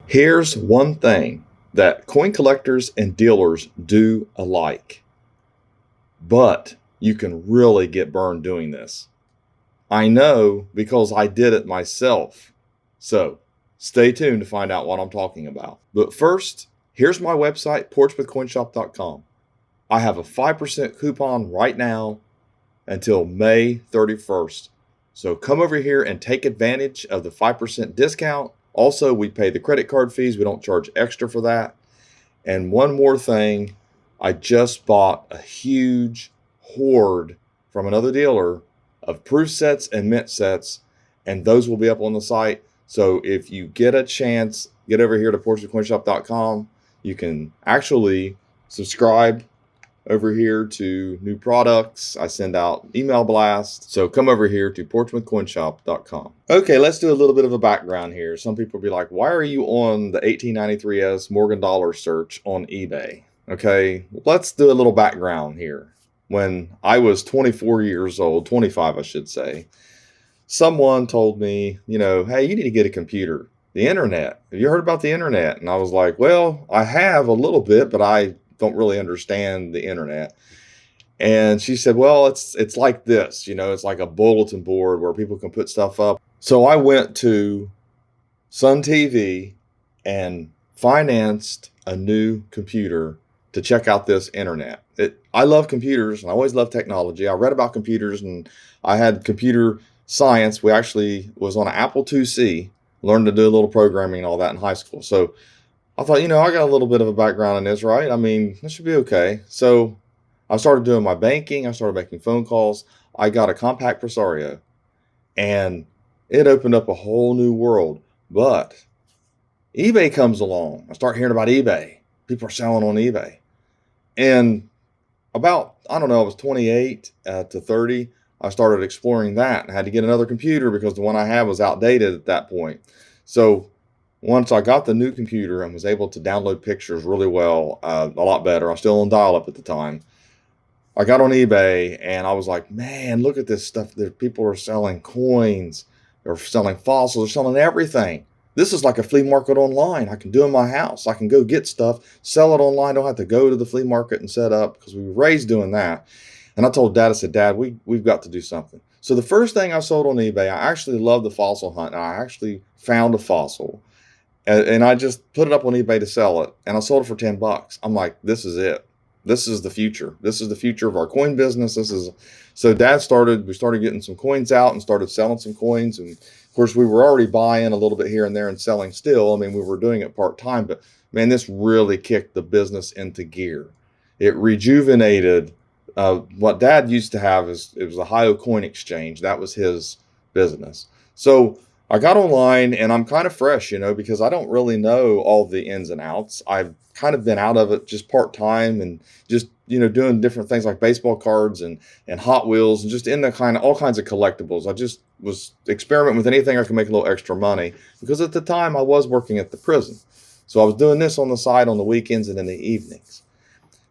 Here's one thing that coin collectors and dealers do alike, but you can really get burned doing this. I know because I did it myself. So stay tuned to find out what I'm talking about. But first, here's my website, portsmouthcoinshop.com. I have a 5% coupon right now until May 31st. So come over here and take advantage of the 5% discount. Also, we pay the credit card fees. We don't charge extra for that. And one more thing, I just bought a huge hoard from another dealer of proof sets and mint sets, and those will be up on the site. So if you get a chance, get over here to portsmouthcoinshop.com. You can actually subscribe over here to new products. I send out email blasts. So come over here to portsmouthcoinshop.com. Okay, let's do a little bit of a background here. Some people will be like, why are you on the 1893S Morgan Dollar search on eBay? Okay, let's do a little background here. When I was 24 years old, 25, I should say, someone told me, hey, you need to get a computer. The internet. Have you heard about the internet? And I was like, well, I have a little bit, but I don't really understand the internet. And she said, well, it's like this, it's like a bulletin board where people can put stuff up. So I went to Sun TV and financed a new computer to check out this internet. I love computers and I always love technology. I read about computers and I had computer science. We actually was on an Apple IIc, learned to do a little programming and all that in high school. So I thought, I got a little bit of a background in this, right? I mean, this should be okay. So I started doing my banking. I started making phone calls. I got a compact Presario and it opened up a whole new world. But eBay comes along. I start hearing about eBay. People are selling on eBay. And about, I don't know, I was 28 to 30. I started exploring that. I had to get another computer because the one I had was outdated at that point. So once I got the new computer and was able to download pictures really well, a lot better. I was still on dial-up at the time. I got on eBay and I was like, man, look at this stuff. People are selling coins, they're selling fossils, they're selling everything. This is like a flea market online. I can do in my house. I can go get stuff, sell it online. Don't have to go to the flea market and set up because we were raised doing that. And I told Dad, I said, Dad, we've got to do something. So the first thing I sold on eBay, I actually love the fossil hunt. And I actually found a fossil and I just put it up on eBay to sell it. And I sold it for $10. I'm like, this is it. This is the future. This is the future of our coin business. So we started getting some coins out and started selling some coins. And of course, we were already buying a little bit here and there and selling still. I mean, we were doing it part-time, but man, this really kicked the business into gear. It rejuvenated what Dad used to have. It was the Ohio Coin Exchange. That was his business. So I got online and I'm kind of fresh, because I don't really know all the ins and outs. I've kind of been out of it just part-time and just, doing different things like baseball cards and Hot Wheels and just in the all kinds of collectibles. I just was experimenting with anything I could make a little extra money because at the time I was working at the prison. So I was doing this on the side on the weekends and in the evenings.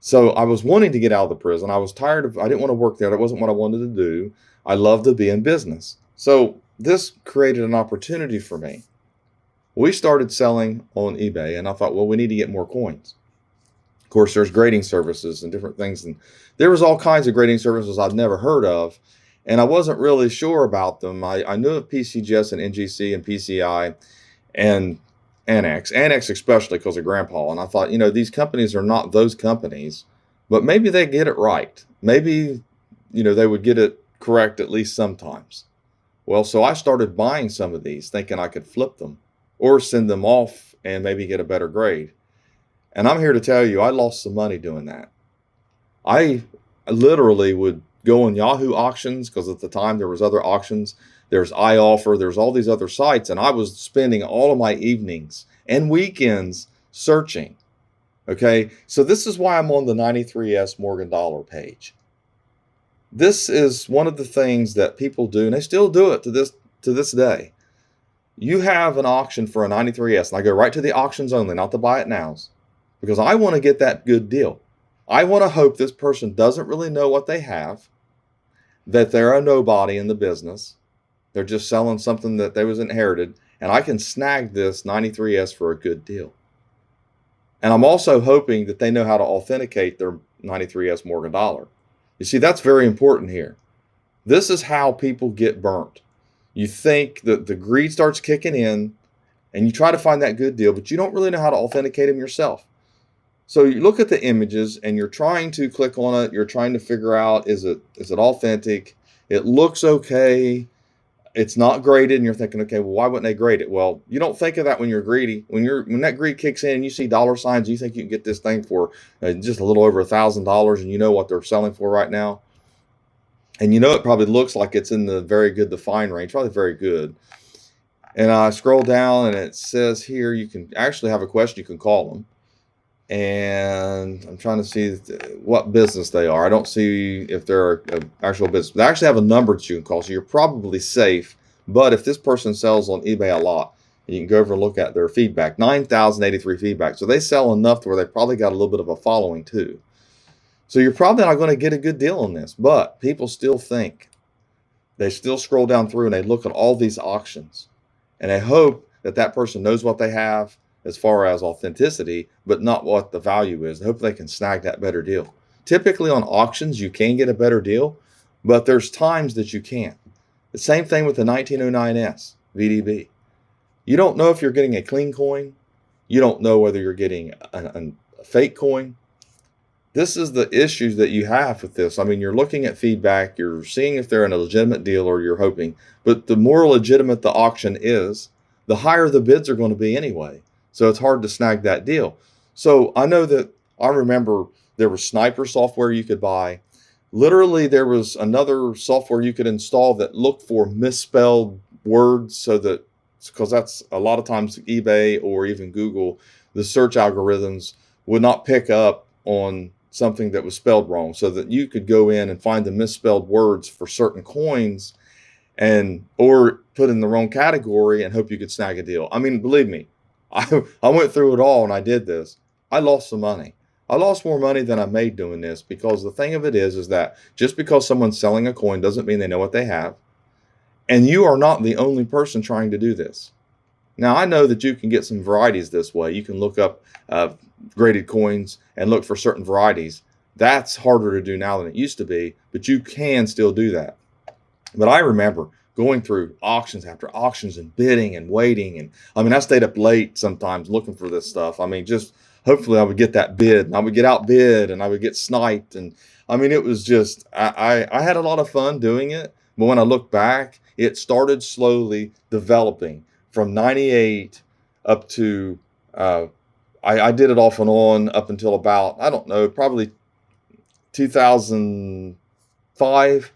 So I was wanting to get out of the prison. I didn't want to work there. That wasn't what I wanted to do. I love to be in business. So this created an opportunity for me. We started selling on eBay and I thought, well, we need to get more coins. Of course, there's grading services and different things. And there was all kinds of grading services I've never heard of. And I wasn't really sure about them. I knew of PCGS and NGC and PCI and Annex especially because of Grandpa. And I thought, these companies are not those companies, but maybe they get it right. Maybe, they would get it correct at least sometimes. Well, so I started buying some of these thinking I could flip them or send them off and maybe get a better grade. And I'm here to tell you, I lost some money doing that. I literally would go on Yahoo auctions because at the time there was other auctions. There's iOffer, there's all these other sites. And I was spending all of my evenings and weekends searching. Okay, so this is why I'm on the 93S Morgan Dollar page. This is one of the things that people do, and they still do it to this day. You have an auction for a 93S, and I go right to the auctions only, not the buy it nows, because I want to get that good deal. I want to hope this person doesn't really know what they have, that they're a nobody in the business. They're just selling something that they was inherited, and I can snag this 93S for a good deal. And I'm also hoping that they know how to authenticate their 93S Morgan dollar. You see, that's very important here. This is how people get burnt. You think that the greed starts kicking in and you try to find that good deal, but you don't really know how to authenticate them yourself. So you look at the images and you're trying to click on it. You're trying to figure out, is it authentic? It looks okay. It's not graded, and you're thinking, okay, well, why wouldn't they grade it? Well, you don't think of that when you're greedy. When that greed kicks in, and you see dollar signs, you think you can get this thing for just a little over $1,000, and you know what they're selling for right now, and you know it probably looks like it's in the very good to fine range, probably very good. And I scroll down, and it says here you can actually have a question. You can call them, and I'm trying to see what business they are. I don't see if they're an actual business. They actually have a number that you can call, so you're probably safe. But if this person sells on eBay a lot, you can go over and look at their feedback. 9,083 feedback. So they sell enough to where they probably got a little bit of a following too. So you're probably not going to get a good deal on this, but people still think. They still scroll down through and they look at all these auctions, and they hope that that person knows what they have as far as authenticity, but not what the value is. I hope they can snag that better deal. Typically on auctions, you can get a better deal, but there's times that you can't. The same thing with the 1909S VDB. You don't know if you're getting a clean coin. You don't know whether you're getting a fake coin. This is the issues that you have with this. I mean, you're looking at feedback. You're seeing if they're in a legitimate deal or you're hoping. But the more legitimate the auction is, the higher the bids are going to be anyway. So it's hard to snag that deal. So I know that I remember there was sniper software you could buy. Literally, there was another software you could install that looked for misspelled words, so that, because that's a lot of times eBay or even Google, the search algorithms would not pick up on something that was spelled wrong, so that you could go in and find the misspelled words for certain coins and or put in the wrong category and hope you could snag a deal. I mean, believe me, I went through it all and I did this. I lost some money. I lost more money than I made doing this, because the thing of it is that just because someone's selling a coin doesn't mean they know what they have. And you are not the only person trying to do this. Now, I know that you can get some varieties this way. You can look up graded coins and look for certain varieties. That's harder to do now than it used to be, but you can still do that. But I remember going through auctions after auctions and bidding and waiting. And I mean, I stayed up late sometimes looking for this stuff. I mean, just hopefully I would get that bid, and I would get outbid, and I would get sniped. And I mean, it was just, I had a lot of fun doing it. But when I look back, it started slowly developing from 98 up to, I did it off and on up until about, I don't know, probably 2005.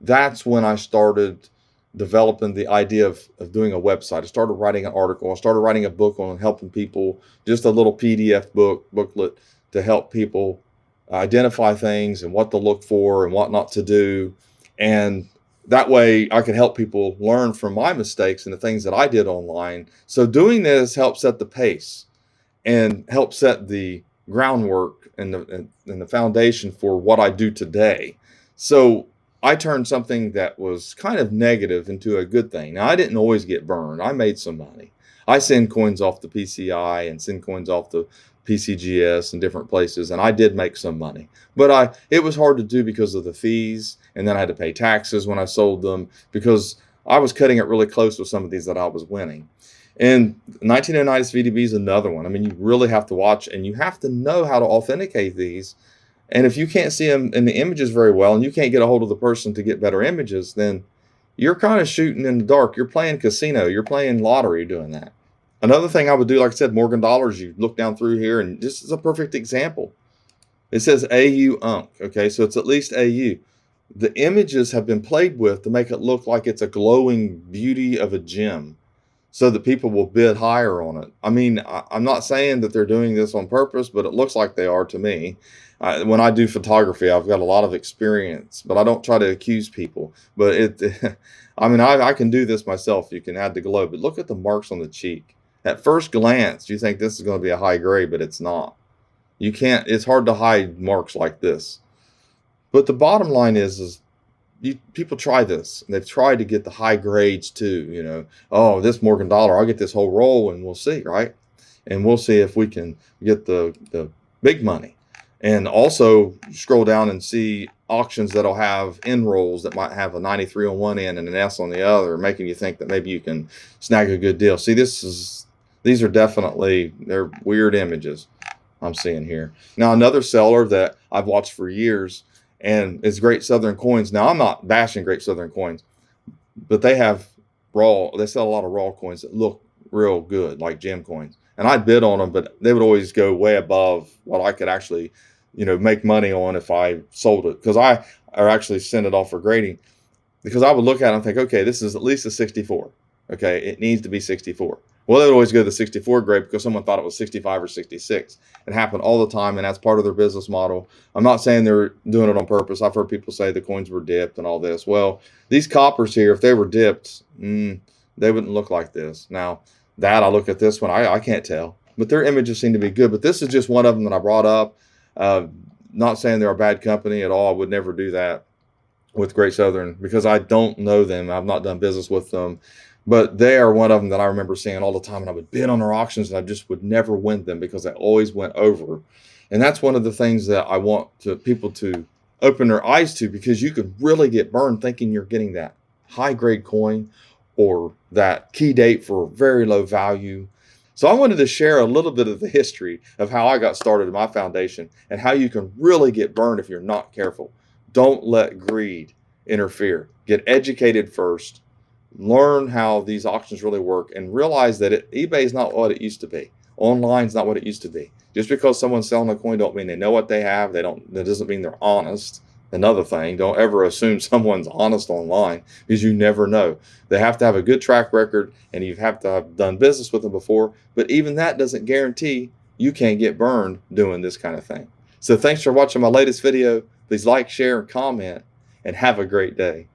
That's when I started developing the idea of doing a website. I started writing an article. I started writing a book on helping people, just a little PDF booklet to help people identify things and what to look for and what not to do. And that way I could help people learn from my mistakes and the things that I did online. So doing this helps set the pace and help set the groundwork and the foundation for what I do today. So I turned something that was kind of negative into a good thing. Now, I didn't always get burned. I made some money. I send coins off the PCI and send coins off the PCGS and different places, and I did make some money. But it was hard to do because of the fees, and then I had to pay taxes when I sold them, because I was cutting it really close with some of these that I was winning. And 1909 VDB is another one. I mean, you really have to watch, and you have to know how to authenticate these. And if you can't see them in the images very well, and you can't get a hold of the person to get better images, then you're kind of shooting in the dark. You're playing casino. You're playing lottery doing that. Another thing I would do, like I said, Morgan dollars, you look down through here, and this is a perfect example. It says AU UNC. Okay, so it's at least AU. The images have been played with to make it look like it's a glowing beauty of a gem, so that people will bid higher on it. I mean, I'm not saying that they're doing this on purpose, but it looks like they are to me. When I do photography, I've got a lot of experience, but I don't try to accuse people. But I mean, I can do this myself. You can add the glow, but look at the marks on the cheek. At first glance, you think this is going to be a high grade, but it's not. It's hard to hide marks like this. But the bottom line is people try this, and they've tried to get the high grades too. Oh, this Morgan dollar, I'll get this whole roll, and we'll see, right? And we'll see if we can get the big money. And also scroll down and see auctions that'll have end rolls that might have a 93 on one end and an S on the other, making you think that maybe you can snag a good deal. See, these are definitely, they're weird images I'm seeing here. Now, another seller that I've watched for years and is Great Southern Coins. Now, I'm not bashing Great Southern Coins, but they sell a lot of raw coins that look real good, like gem coins. And I'd bid on them, but they would always go way above what I could actually, make money on if I sold it. Or actually send it off for grading, because I would look at it and think, okay, this is at least a 64. Okay, it needs to be 64. Well, they would always go to the 64 grade because someone thought it was 65 or 66. It happened all the time, and that's part of their business model. I'm not saying they're doing it on purpose. I've heard people say the coins were dipped and all this. Well, these coppers here, if they were dipped, they wouldn't look like this. Now, I look at this one, I can't tell. But their images seem to be good. But this is just one of them that I brought up. Not saying they're a bad company at all. I would never do that with Great Southern because I don't know them. I've not done business with them. But they are one of them that I remember seeing all the time, and I would bid on their auctions, and I just would never win them because I always went over. And that's one of the things that I want people to open their eyes to, because you could really get burned thinking you're getting that high grade coin or that key date for very low value. So I wanted to share a little bit of the history of how I got started in my foundation and how you can really get burned if you're not careful. Don't let greed interfere. Get educated first. Learn how these auctions really work, and realize that eBay is not what it used to be. Online is not what it used to be. Just because someone's selling a coin don't mean they know what they have. That doesn't mean they're honest. Another thing, don't ever assume someone's honest online, because you never know. They have to have a good track record, and you have to have done business with them before. But even that doesn't guarantee you can't get burned doing this kind of thing. So thanks for watching my latest video. Please like, share, and comment, and have a great day.